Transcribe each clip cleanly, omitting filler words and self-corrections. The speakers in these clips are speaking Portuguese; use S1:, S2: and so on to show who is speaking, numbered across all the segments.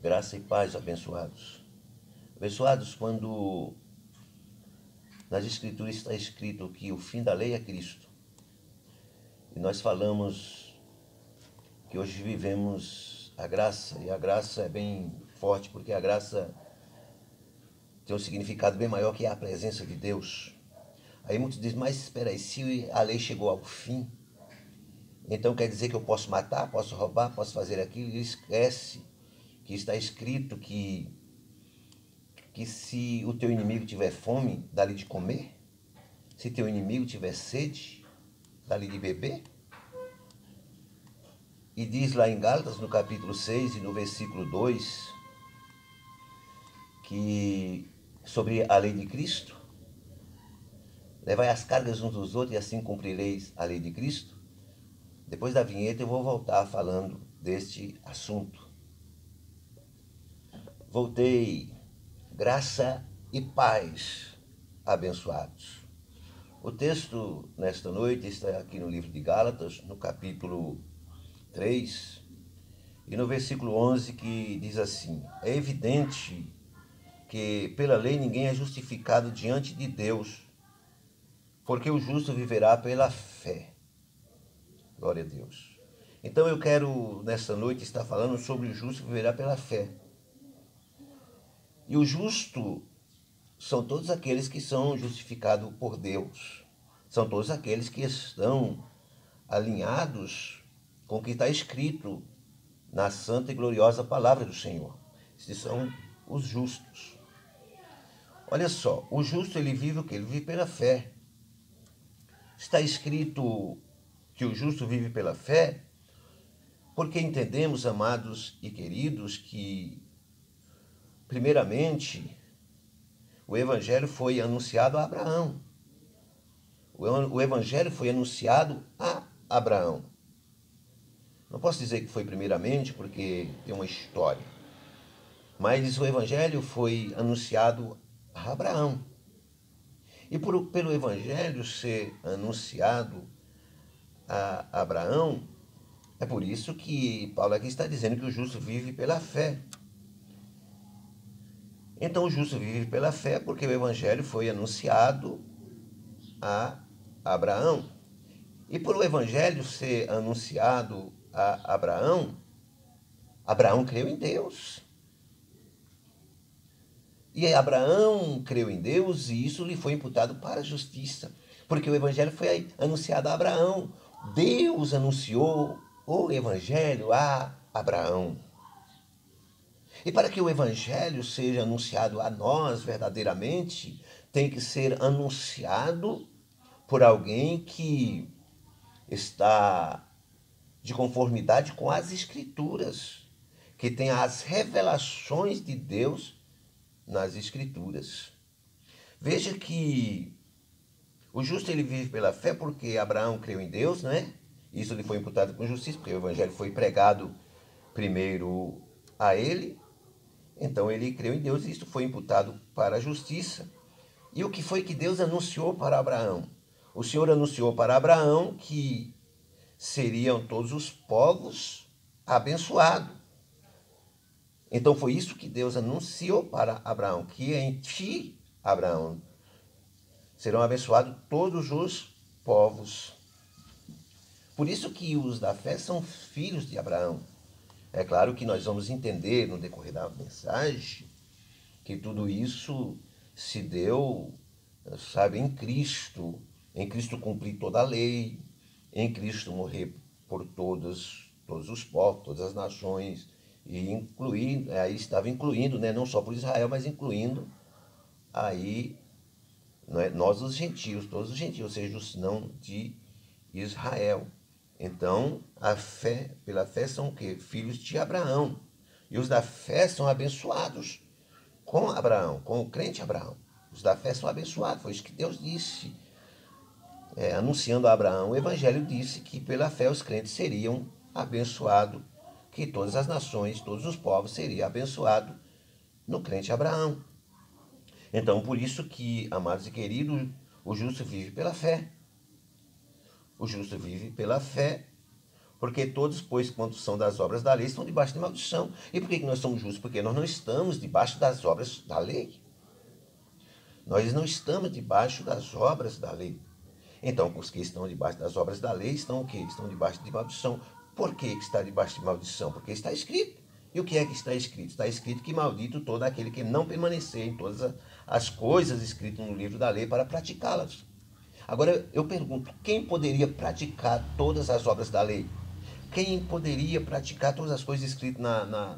S1: Graça e paz, abençoados. Abençoados, quando nas Escrituras está escrito que o fim da lei é Cristo, e nós falamos que hoje vivemos a graça, e a graça é bem forte, porque a graça tem um significado bem maior que a presença de Deus. Aí muitos dizem, mas espera aí, se a lei chegou ao fim, então quer dizer que eu posso matar, posso roubar, posso fazer aquilo, e esquece que está escrito que se o teu inimigo tiver fome, dá-lhe de comer. Se teu inimigo tiver sede, dá-lhe de beber. E diz lá em Gálatas, no capítulo 6 e no versículo 2, que sobre a lei de Cristo, levai as cargas uns dos outros e assim cumprireis a lei de Cristo. Depois da vinheta eu vou voltar falando deste assunto. Voltei. Graça e paz, abençoados. O texto nesta noite está aqui no livro de Gálatas, no capítulo 3, e no versículo 11, que diz assim: é evidente que pela lei ninguém é justificado diante de Deus, porque o justo viverá pela fé. Glória a Deus. Então eu quero, nesta noite, estar falando sobre o justo viverá pela fé. E o justo são todos aqueles que são justificados por Deus. São todos aqueles que estão alinhados com o que está escrito na santa e gloriosa palavra do Senhor. Esses são os justos. Olha só, o justo ele vive o quê? Ele vive pela fé. Está escrito que o justo vive pela fé, porque entendemos, amados e queridos, que primeiramente o evangelho foi anunciado a Abraão. O evangelho foi anunciado a Abraão. Não posso dizer que foi primeiramente, porque tem uma história. Mas o evangelho foi anunciado a Abraão. E pelo evangelho ser anunciado a Abraão, é por isso que Paulo aqui está dizendo que o justo vive pela fé. Então o justo vive pela fé porque o evangelho foi anunciado a Abraão. E por o evangelho ser anunciado a Abraão, Abraão creu em Deus. E Abraão creu em Deus e isso lhe foi imputado para a justiça. Porque o evangelho foi anunciado a Abraão. Deus anunciou o evangelho a Abraão. E para que o evangelho seja anunciado a nós verdadeiramente, tem que ser anunciado por alguém que está de conformidade com as Escrituras, que tem as revelações de Deus nas Escrituras. Veja que o justo ele vive pela fé porque Abraão creu em Deus, né? Isso lhe foi imputado com justiça, porque o evangelho foi pregado primeiro a ele. Então ele creu em Deus e isso foi imputado para a justiça. E o que foi que Deus anunciou para Abraão? O Senhor anunciou para Abraão que seriam todos os povos abençoados. Então foi isso que Deus anunciou para Abraão, que em ti, Abraão, serão abençoados todos os povos. Por isso que os da fé são filhos de Abraão. É claro que nós vamos entender no decorrer da mensagem que tudo isso se deu, sabe, em Cristo cumprir toda a lei, em Cristo morrer por todos os povos, todas as nações, e incluir, aí estava incluindo, né, não só por Israel, mas incluindo aí nós os gentios, todos os gentios, ou seja, os não de Israel. Então, a fé, pela fé são o quê? Filhos de Abraão. E os da fé são abençoados com Abraão, com o crente Abraão. Os da fé são abençoados, foi isso que Deus disse. Anunciando a Abraão, o evangelho disse que pela fé os crentes seriam abençoados, que todas as nações, todos os povos seriam abençoados no crente Abraão. Então, por isso que, amados e queridos, o justo vive pela fé. O justo vive pela fé, Porque todos, pois, quanto são das obras da lei, estão debaixo de maldição. E por que nós somos justos? Porque nós não estamos debaixo das obras da lei. Nós não estamos debaixo das obras da lei. Então, os que estão debaixo das obras da lei estão o quê? Estão debaixo de maldição. Por que está debaixo de maldição? Porque está escrito. E o que é que está escrito? Está escrito que maldito todo aquele que não permanecer em todas as coisas escritas no livro da lei para praticá-las. Agora, eu pergunto, quem poderia praticar todas as obras da lei? Quem poderia praticar todas as coisas escritas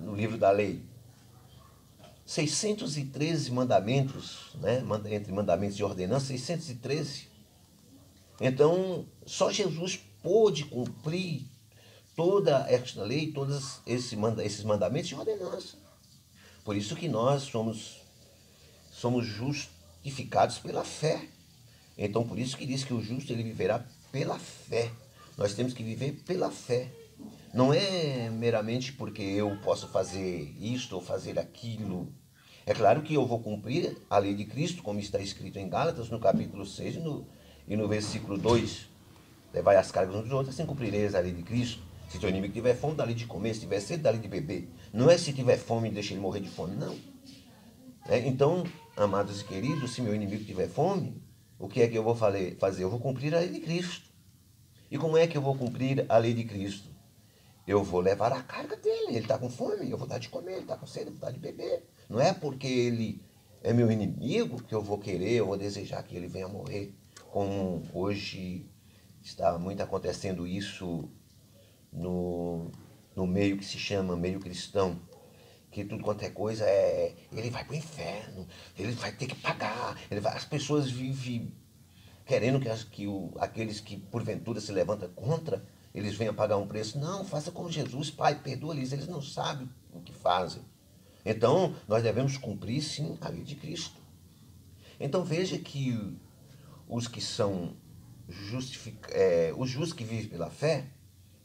S1: no livro da lei? 613 mandamentos, né? Entre mandamentos e ordenanças, 613. Então, só Jesus pôde cumprir toda esta lei, todos esses mandamentos e ordenanças. Por isso que nós somos justificados pela fé. Então, por isso que diz que o justo ele viverá pela fé. Nós temos que viver pela fé. Não é meramente porque eu posso fazer isto ou fazer aquilo. É claro que eu vou cumprir a lei de Cristo, como está escrito em Gálatas, no capítulo 6 e no versículo 2. Levai as cargas uns dos outros, assim cumprireis a lei de Cristo. Se teu inimigo tiver fome, dá-lhe de comer. Se tiver sede, dá-lhe de beber. Não é se tiver fome, deixa ele morrer de fome, não. Então, amados e queridos, se meu inimigo tiver fome, o que é que eu vou fazer? Eu vou cumprir a lei de Cristo. E como é que eu vou cumprir a lei de Cristo? Eu vou levar a carga dele. Ele está com fome, eu vou dar de comer. Ele está com sede, eu vou dar de beber. Não é porque ele é meu inimigo que eu vou querer, eu vou desejar que ele venha morrer. Como hoje está muito acontecendo isso no meio que se chama meio cristão. Que tudo quanto é coisa ele vai para o inferno, ele vai ter que pagar. As pessoas vivem querendo que aqueles que porventura se levantam contra, eles venham pagar um preço. Não, faça como Jesus, Pai, perdoa-lhes, eles não sabem o que fazem. Então, nós devemos cumprir, sim, a lei de Cristo. Então, veja que os que são os justos que vivem pela fé,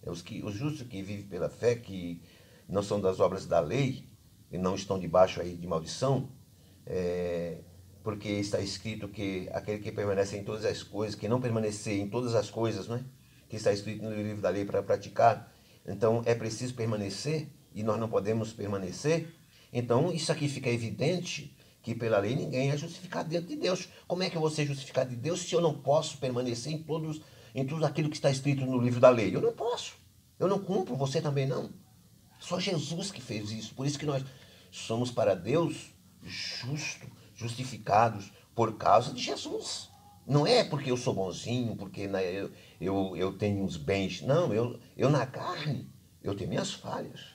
S1: os justos que vivem pela fé, que não são das obras da lei, e não estão debaixo aí de maldição, porque está escrito que aquele que permanece em todas as coisas, que não permanecer em todas as coisas, né? Que está escrito no livro da lei para praticar, então é preciso permanecer, e nós não podemos permanecer. Então isso aqui fica evidente que pela lei ninguém é justificado diante de Deus. Como é que eu vou ser justificado de Deus se eu não posso permanecer em tudo aquilo que está escrito no livro da lei? Eu não posso. Eu não cumpro, você também não. Só Jesus que fez isso. Por isso que nós somos para Deus justificados por causa de Jesus. Não é porque eu sou bonzinho, porque eu tenho uns bens. Não, eu na carne, eu tenho minhas falhas.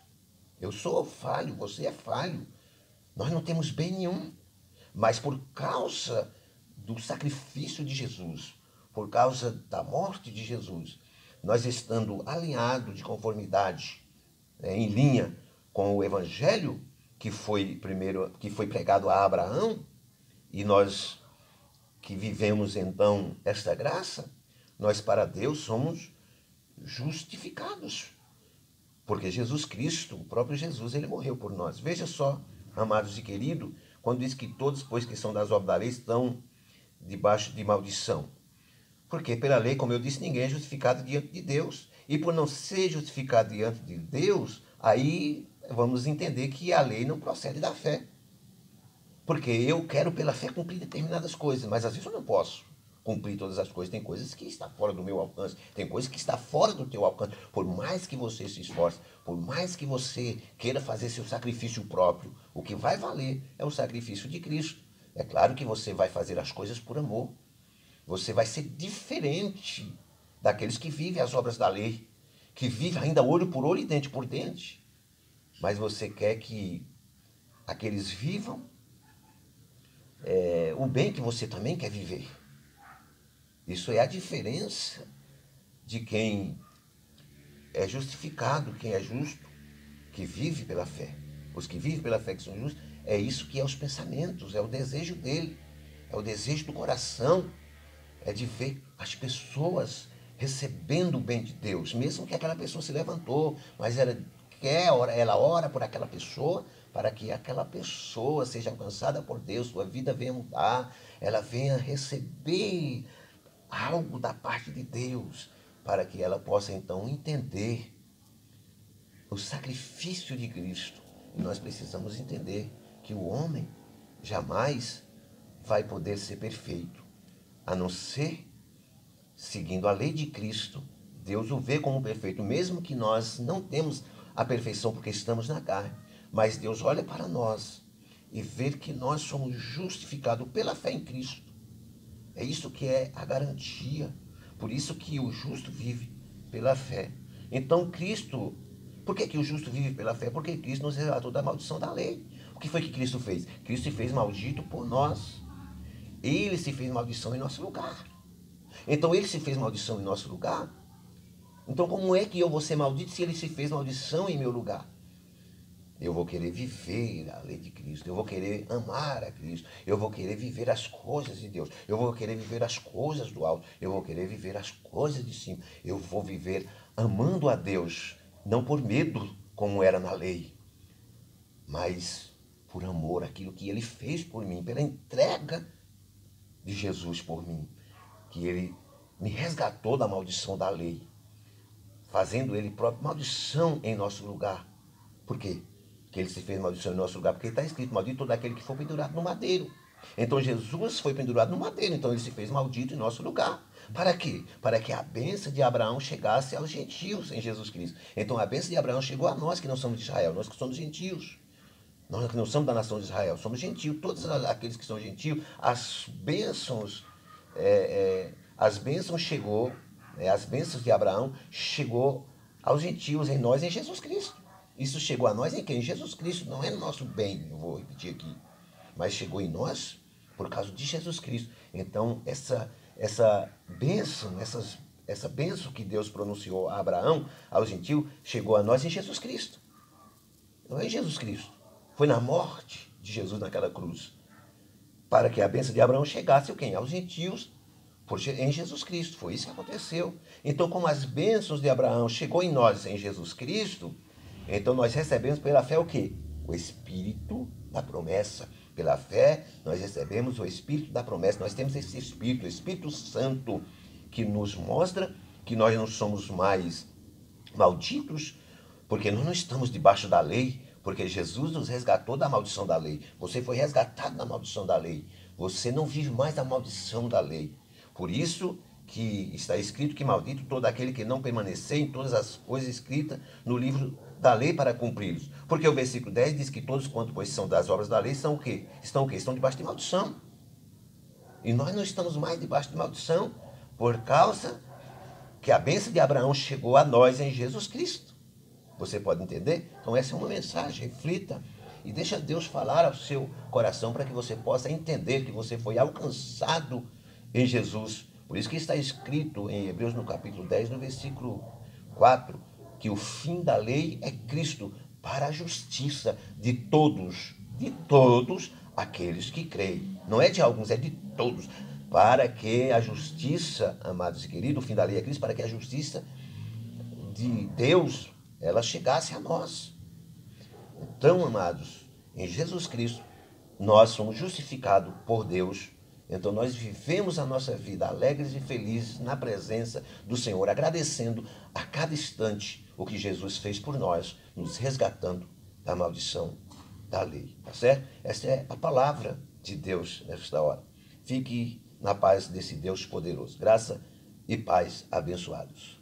S1: Eu sou falho, você é falho. Nós não temos bem nenhum. Mas por causa do sacrifício de Jesus, por causa da morte de Jesus, nós estando alinhados de conformidade, em linha com o evangelho que foi pregado a Abraão, e nós que vivemos então esta graça, nós para Deus somos justificados. Porque Jesus Cristo, o próprio Jesus, ele morreu por nós. Veja só, amados e queridos, quando diz que todos, pois que são das obras da lei, estão debaixo de maldição. Porque pela lei, como eu disse, ninguém é justificado diante de Deus. E por não ser justificado diante de Deus, aí vamos entender que a lei não procede da fé. Porque eu quero pela fé cumprir determinadas coisas, mas às vezes eu não posso cumprir todas as coisas. Tem coisas que estão fora do meu alcance, tem coisas que estão fora do teu alcance. Por mais que você se esforce, por mais que você queira fazer seu sacrifício próprio, o que vai valer é o sacrifício de Cristo. É claro que você vai fazer as coisas por amor. Você vai ser diferente daqueles que vivem as obras da lei, que vivem ainda olho por olho e dente por dente. Mas você quer que aqueles vivam o bem que você também quer viver. Isso é a diferença de quem é justificado, quem é justo, que vive pela fé. Os que vivem pela fé que são justos, é isso que é os pensamentos, é o desejo dele, é o desejo do coração, é de ver as pessoas recebendo o bem de Deus, mesmo que aquela pessoa se levantou, mas ela ora por aquela pessoa, para que aquela pessoa seja alcançada por Deus, sua vida venha mudar, ela venha receber algo da parte de Deus, para que ela possa então entender o sacrifício de Cristo. E nós precisamos entender que o homem jamais vai poder ser perfeito, a não ser seguindo a lei de Cristo. Deus o vê como perfeito, mesmo que nós não temos a perfeição porque estamos na carne. Mas Deus olha para nós e vê que nós somos justificados pela fé em Cristo. É isso que é a garantia. Por isso que o justo vive pela fé. Então Cristo, por que o justo vive pela fé? Porque Cristo nos resgatou da maldição da lei. O que foi que Cristo fez? Cristo se fez maldito por nós. Ele se fez maldição em nosso lugar. Então ele se fez maldição em nosso lugar. Então como é que eu vou ser maldito se ele se fez maldição em meu lugar? Eu vou querer viver a lei de Cristo, eu vou querer amar a Cristo, eu vou querer viver as coisas de Deus, eu vou querer viver as coisas do alto, eu vou querer viver as coisas de cima, eu vou viver amando a Deus, não por medo como era na lei, mas por amor àquilo que Ele fez por mim, pela entrega de Jesus por mim, que Ele me resgatou da maldição da lei, fazendo Ele próprio maldição em nosso lugar. Por quê? Que ele se fez maldição em nosso lugar, porque está escrito, maldito todo aquele que for pendurado no madeiro. Então Jesus foi pendurado no madeiro, então ele se fez maldito em nosso lugar. Para quê? Para que a bênção de Abraão chegasse aos gentios em Jesus Cristo. Então a bênção de Abraão chegou a nós que não somos de Israel, nós que somos gentios. Nós que não somos da nação de Israel, somos gentios. Todos aqueles que são gentios, as bênçãos chegou, as bênçãos de Abraão chegou aos gentios em nós em Jesus Cristo. Isso chegou a nós em quem? Em Jesus Cristo. Não é no nosso bem, eu vou repetir aqui. Mas chegou em nós por causa de Jesus Cristo. Então, essa bênção, essa bênção que Deus pronunciou a Abraão, aos gentios, chegou a nós em Jesus Cristo. Não é em Jesus Cristo. Foi na morte de Jesus naquela cruz. Para que a bênção de Abraão chegasse a quem? Aos gentios em Jesus Cristo. Foi isso que aconteceu. Então, como as bênçãos de Abraão chegou em nós em Jesus Cristo, então nós recebemos pela fé o quê? O Espírito da promessa. Pela fé nós recebemos o Espírito da promessa. Nós temos esse Espírito, o Espírito Santo, que nos mostra que nós não somos mais malditos, porque nós não estamos debaixo da lei, porque Jesus nos resgatou da maldição da lei. Você foi resgatado da maldição da lei. Você não vive mais da maldição da lei. Por isso que está escrito que maldito todo aquele que não permanecer em todas as coisas escritas no livro da lei para cumpri-los. Porque o versículo 10 diz que todos quanto pois são das obras da lei são o quê? Estão o quê? Estão debaixo de maldição. E nós não estamos mais debaixo de maldição por causa que a bênção de Abraão chegou a nós em Jesus Cristo. Você pode entender? Então essa é uma mensagem, reflita e deixa Deus falar ao seu coração para que você possa entender que você foi alcançado em Jesus. Por isso que está escrito em Hebreus no capítulo 10, no versículo 4, que o fim da lei é Cristo para a justiça de todos aqueles que creem. Não é de alguns, é de todos. Para que a justiça, amados e queridos, o fim da lei é Cristo, para que a justiça de Deus, ela chegasse a nós. Então, amados, em Jesus Cristo, nós somos justificados por Deus. Então nós vivemos a nossa vida alegres e felizes na presença do Senhor, agradecendo a cada instante o que Jesus fez por nós, nos resgatando da maldição da lei. Tá certo? Essa é a palavra de Deus nesta hora. Fique na paz desse Deus poderoso. Graça e paz abençoados.